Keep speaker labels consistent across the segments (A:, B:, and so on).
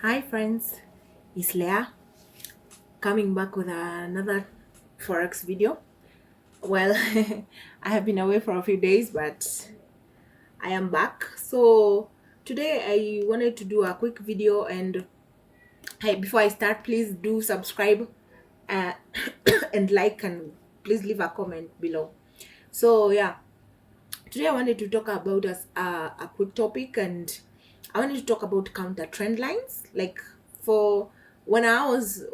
A: Hi friends, it's Leah coming back with another forex video. Well, I have been away for a few days, but I am back. So today I wanted to do a quick video, and hey, before I start, please do subscribe uh, and like, and please leave a comment below. So yeah, today I wanted to talk about a quick topic, and I wanted to talk about counter trend lines. Like, for when I was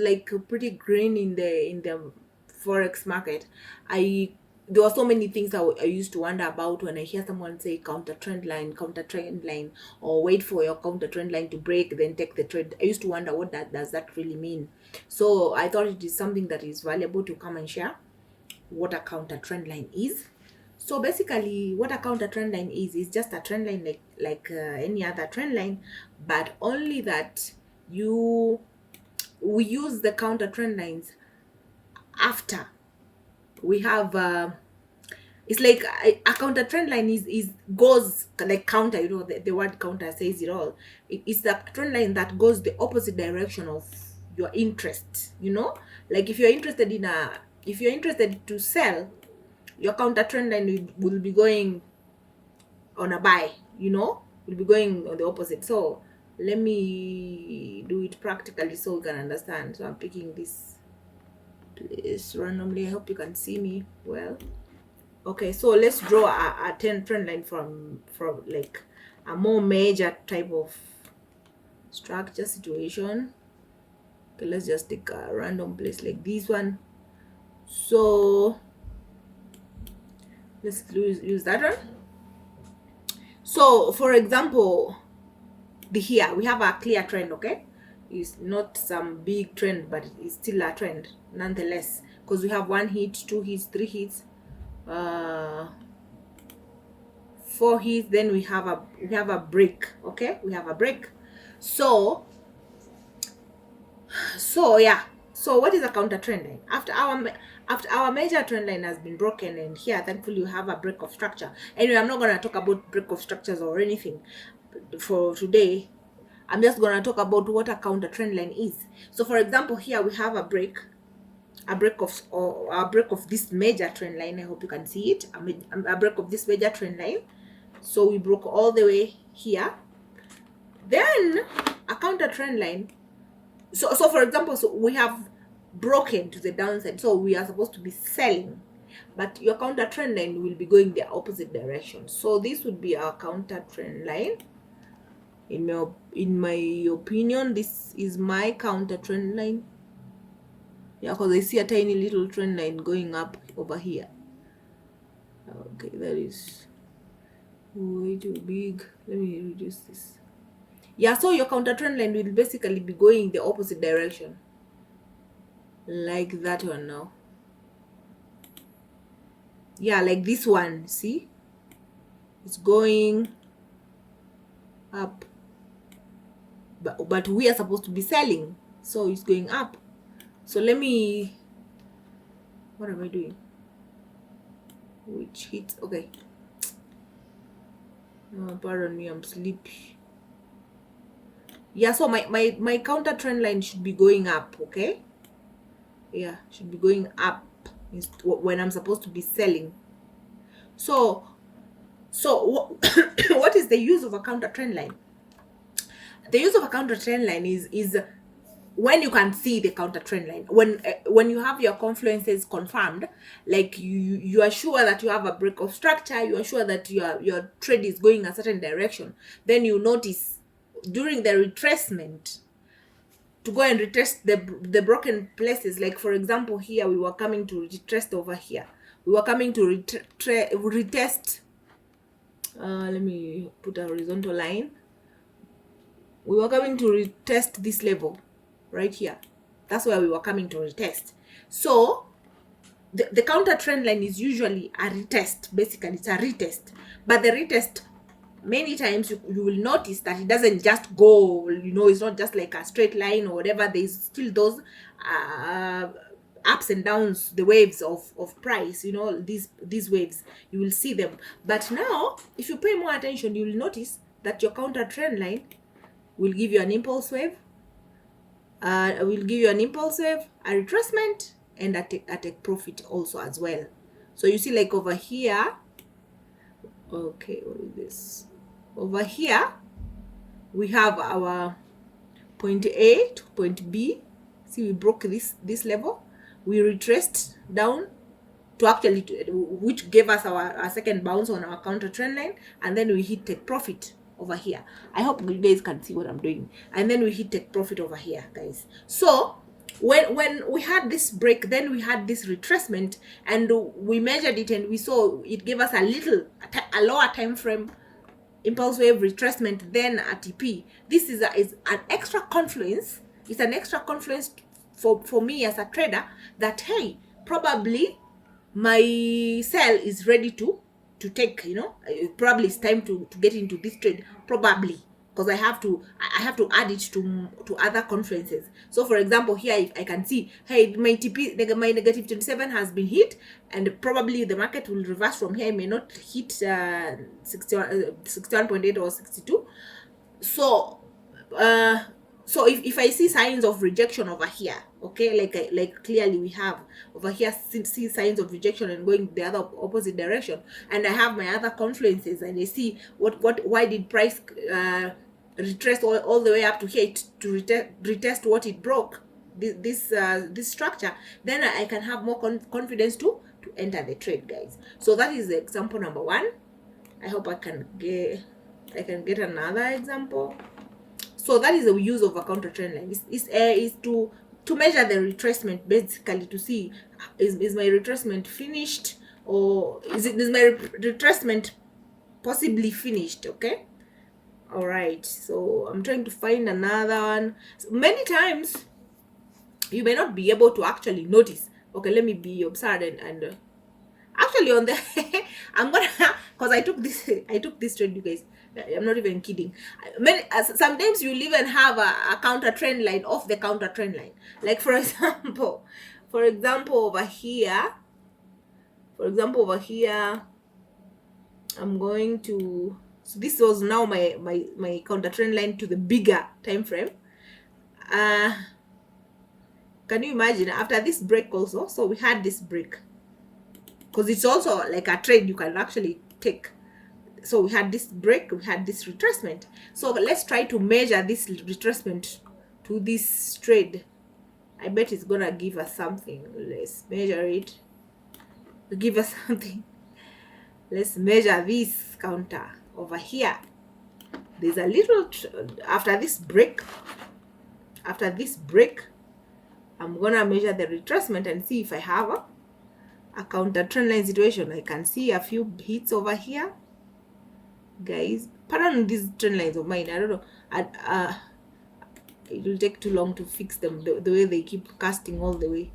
A: like pretty green in the forex market, I there were so many things I used to wonder about when I hear someone say counter trend line, or wait for your counter trend line to break, then take the trade. I used to wonder what that does that really mean. So I thought it is something that is valuable to come and share what a counter trend line is. So basically, what a counter trend line is just a trend line like any other trend line, but only that we use the counter trend lines after we have it's like a counter trend line is goes like counter, the word counter says it all. It's the trend line that goes the opposite direction of your interest. Like if you're interested to sell, your counter trend line will be going on a buy, will be going on the opposite. So let me do it practically so you can understand. So I'm picking this place randomly. I hope you can see me well. Okay, so let's draw a 10 trend line from like a more major type of structure situation. Okay, let's just take a random place like this one. So let's use that one. So for example, here we have a clear trend. Okay, it's not some big trend, but it's still a trend nonetheless, because we have 1 hit, 2 hits, 3 hits, 4 hits. Then we have a break. Okay, we have a break. So yeah, so what is a counter trend line? After our major trend line has been broken, and here thankfully we have a break of structure. Anyway, I'm not going to talk about break of structures or anything for today. I'm just going to talk about what a counter trend line is. So for example, here we have a break of this major trend line. I hope you can see it. A break of this major trend line. So we broke all the way here. Then a counter trend line. So for example, so we have broken to the downside, so we are supposed to be selling, but your counter trend line will be going the opposite direction. So this would be our counter trend line. In my opinion, this is my counter trend line. Yeah, because I see a tiny little trend line going up over here. Okay, that is way too big. Let me reduce this. Yeah, so your counter trend line will basically be going the opposite direction, like that one now. Yeah, like this one. See, it's going up, but we are supposed to be selling, so it's going up. So what am I doing? Which hits? Okay. Pardon me, I'm sleepy. Yeah, so my counter trend line should be going up. Okay, yeah, should be going up when I'm supposed to be selling. So what is the use of a counter trend line? The use of a counter trend line is when you can see the counter trend line, when you have your confluences confirmed, like you are sure that you have a break of structure, you are sure that your trade is going a certain direction, then you notice during the retracement to go and retest the broken places. Like for example, here we were coming to retest over here, we were coming to retest. Let me put a horizontal line. We were coming to retest this level right here. That's where we were coming to retest. So the counter trend line is usually a retest. Basically, it's a retest, but the retest, many times you will notice that it doesn't just go, it's not just like a straight line or whatever. There's still those ups and downs, the waves of price, these waves, you will see them. But now, if you pay more attention, you will notice that your counter trend line will give you an impulse wave, will give you an impulse wave, a retracement, and a take profit also as well. So you see, like over here, okay, what is this? Over here we have our point A to point B. See, we broke this level, we retraced down to actually which gave us our second bounce on our counter trend line, and then we hit take profit over here. I hope you guys can see what I'm doing. And then we hit take profit over here, guys. So when we had this break, then we had this retracement, and we measured it, and we saw it gave us a lower time frame impulse wave retracement than a TP. This is an extra confluence. It's an extra confluence for me as a trader that, hey, probably my sell is ready to take, probably it's time to get into this trade, probably, because I have to add it to other confluences. So for example, here I can see, hey, my TP, my negative 27 has been hit, and probably the market will reverse from here. I may not hit 61.8 or 62. So so if I see signs of rejection over here, okay, like clearly we have over here, see signs of rejection and going the other opposite direction, and I have my other confluences, and I see why did price retrace all the way up to here to retest what it broke, this structure, then I can have more confidence to enter the trade, guys. So that is the example number one. I hope I can get another example. So that is the use of a counter trend line. Is to measure the retracement, basically, to see is my retracement finished, or is my retracement possibly finished. Okay, all right. So I'm trying to find another one. So many times you may not be able to actually notice. Okay, let me be observed and actually on the I'm gonna, because I took this trade, you guys. I'm not even kidding. Sometimes you'll even have a counter trend line off the counter trend line. Like for example over here, I'm going to, so this was now my counter trend line to the bigger time frame. Can you imagine after this break also? So we had this break, because it's also like a trade you can actually take. So we had this break, we had this retracement. So let's try to measure this retracement to this trade. I bet it's gonna give us something. Let's measure it. Give us something. Let's measure this counter over here. There's a little after this break, I'm gonna measure the retracement and see if I have a counter trend line situation. I can see a few hits over here, guys. Pardon these trend lines of mine, I don't know, it will take too long to fix them, the way they keep casting all the way.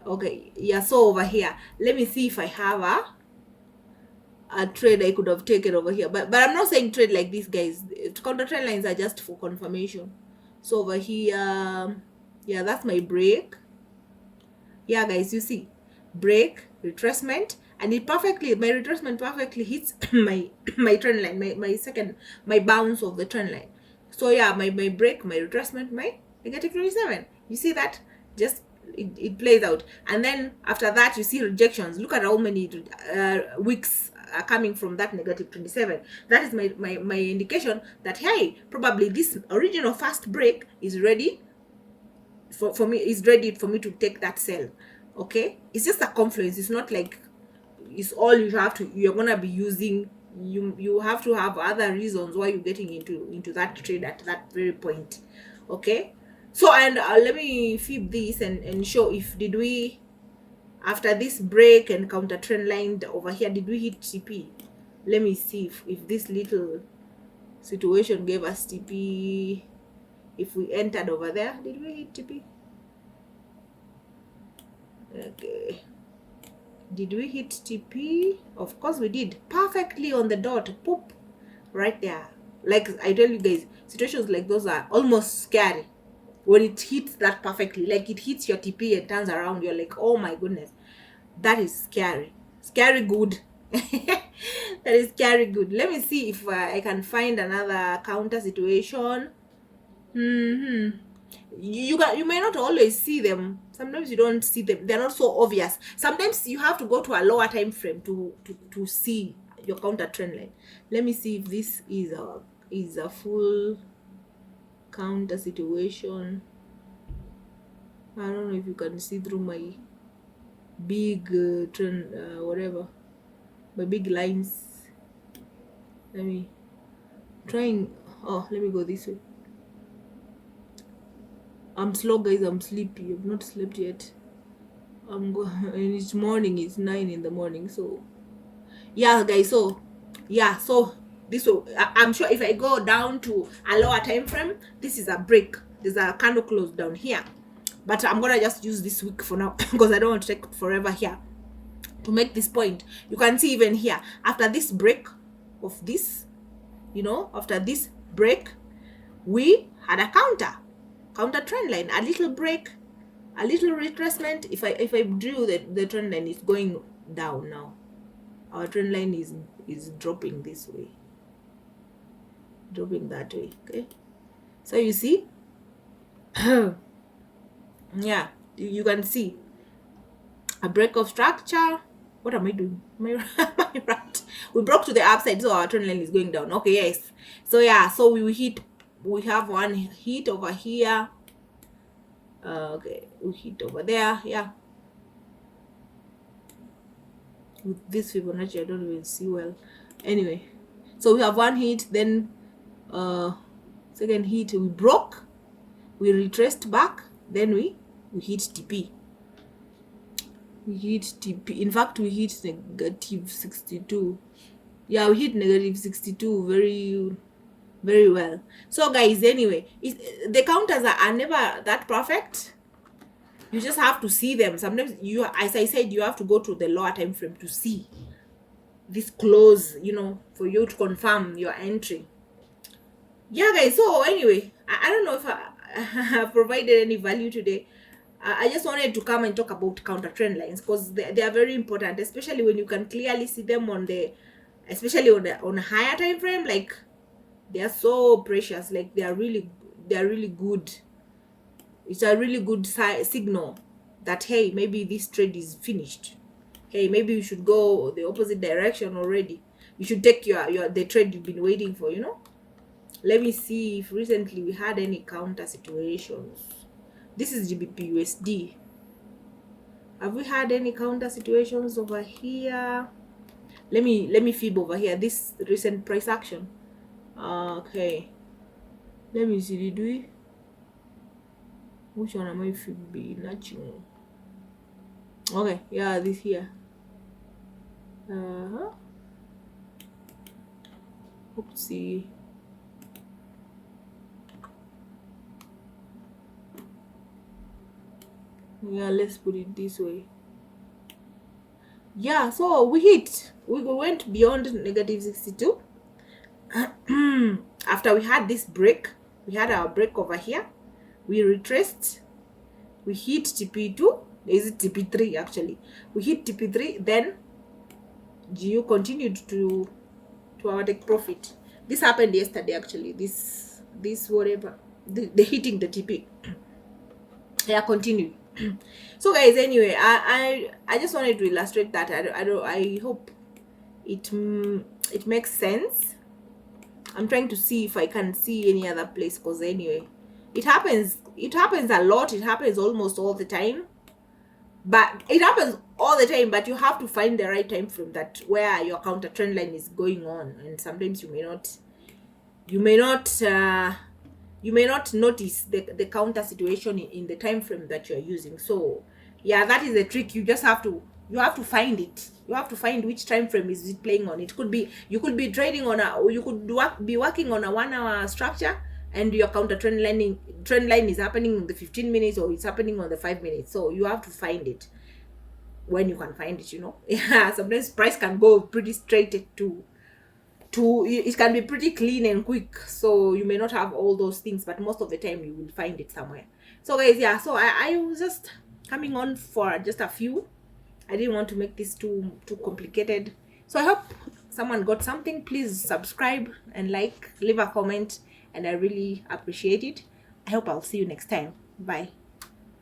A: Okay, yeah. So over here, let me see if I have a trade I could have taken over here, but I'm not saying trade like this, guys. Counter trend lines are just for confirmation. So over here, yeah, that's my break. Yeah, guys, you see, break, retracement, and my retracement perfectly hits my trend line, my bounce of the trend line. So yeah, my break, my retracement, my negative 27. You see that? Just it plays out. And then after that, you see rejections. Look at how many wicks are coming from that negative 27. That is my indication that, hey, probably this original first break is ready for me, is ready for me to take that sell. Okay, it's just a confluence. It's not like it's all you're gonna be using. You have to have other reasons why you're getting into that trade at that very point. Okay, so and let me flip this and show if did we, after this break and counter trend line over here, did we hit TP? Let me see if this little situation gave us TP. If we entered over there, did we hit TP? Okay, did we hit TP? Of course we did, perfectly on the dot, poop, right there. Like I tell you guys, situations like those are almost scary when it hits that perfectly. Like it hits your TP and turns around, you're like, oh my goodness, that is scary good. That is scary good. Let me see if I can find another counter situation. Mm-hmm. You may not always see them. Sometimes you don't see them. They're not so obvious. Sometimes you have to go to a lower time frame to see your counter trend line. Let me see if this is a full counter situation. I don't know if you can see through my big trend, whatever, my big lines. Let me trying. Oh, let me go this way. I'm slow, guys. I'm sleepy. I've not slept yet. And it's morning. It's 9 in the morning. So yeah, guys. So yeah. So this will. I'm sure if I go down to a lower time frame, this is a break. There's a candle close down here, but I'm gonna just use this week for now because I don't want to take forever here to make this point. You can see even here after this break of this, after this break, we had a counter trend line, a little break, a little retracement. If I drew the trend line is going down now. Our trend line is dropping this way, dropping that way. Okay, so you see, yeah, you can see a break of structure. What am I doing? Am I right? We broke to the upside, so our trend line is going down. Okay, yes. So yeah, so we have one hit over here. Okay, we hit over there. Yeah. With this Fibonacci, I don't even see well. Anyway, so we have one hit, then second hit we broke, we retraced back, then we hit TP. We hit TP. In fact, we hit negative 62. Yeah, we hit negative 62 very, very well. So guys, anyway, the counters are never that perfect. You just have to see them. Sometimes as I said, you have to go to the lower time frame to see this close, for you to confirm your entry. Yeah, guys. So anyway, I don't know if I provided any value today. I just wanted to come and talk about counter trend lines because they are very important, especially when you can clearly see them especially on a higher time frame. Like, they are so precious. Like, they are really good. It's a really good signal that, hey, maybe this trade is finished. Hey, maybe you should go the opposite direction already. You should take the trade you've been waiting for. Let me see if recently we had any counter situations. This is GBP USD. Have we had any counter situations over here? Let me fib over here. This recent price action. Okay. Let me see. Did we? Which one am I fibbing? Nothing. Okay. Yeah, this here. Oopsie. Yeah, let's put it this way. Yeah, so we went beyond negative 62. After we had this break, we had our break over here. We retraced. We hit TP2. Is it TP3 actually? We hit TP3. Then GU continued to our take profit. This happened yesterday actually. This whatever the hitting the TP. Yeah, continue. So guys, anyway, I just wanted to illustrate that. I hope it makes sense. I'm trying to see if I can see any other place, because anyway, it happens a lot. It happens almost all the time. But it happens all the time, but you have to find the right time frame that where your counter trend line is going on. And sometimes you may not notice the counter situation in the time frame that you're using. So yeah, that is the trick. You have to find it. You have to find which time frame is it playing on. It could be you could be trading on you could be working on a 1 hour structure, and your counter trend line is happening in the 15 minutes, or it's happening on the 5 minutes. So you have to find it when you can find it. Yeah, sometimes price can go pretty straight to it can be pretty clean and quick, so you may not have all those things, but most of the time you will find it somewhere. So guys, yeah, so I was just coming on for just a few. I didn't want to make this too complicated. So I hope someone got something. Please subscribe and leave a comment, and I really appreciate it. I hope I'll see you next time. Bye.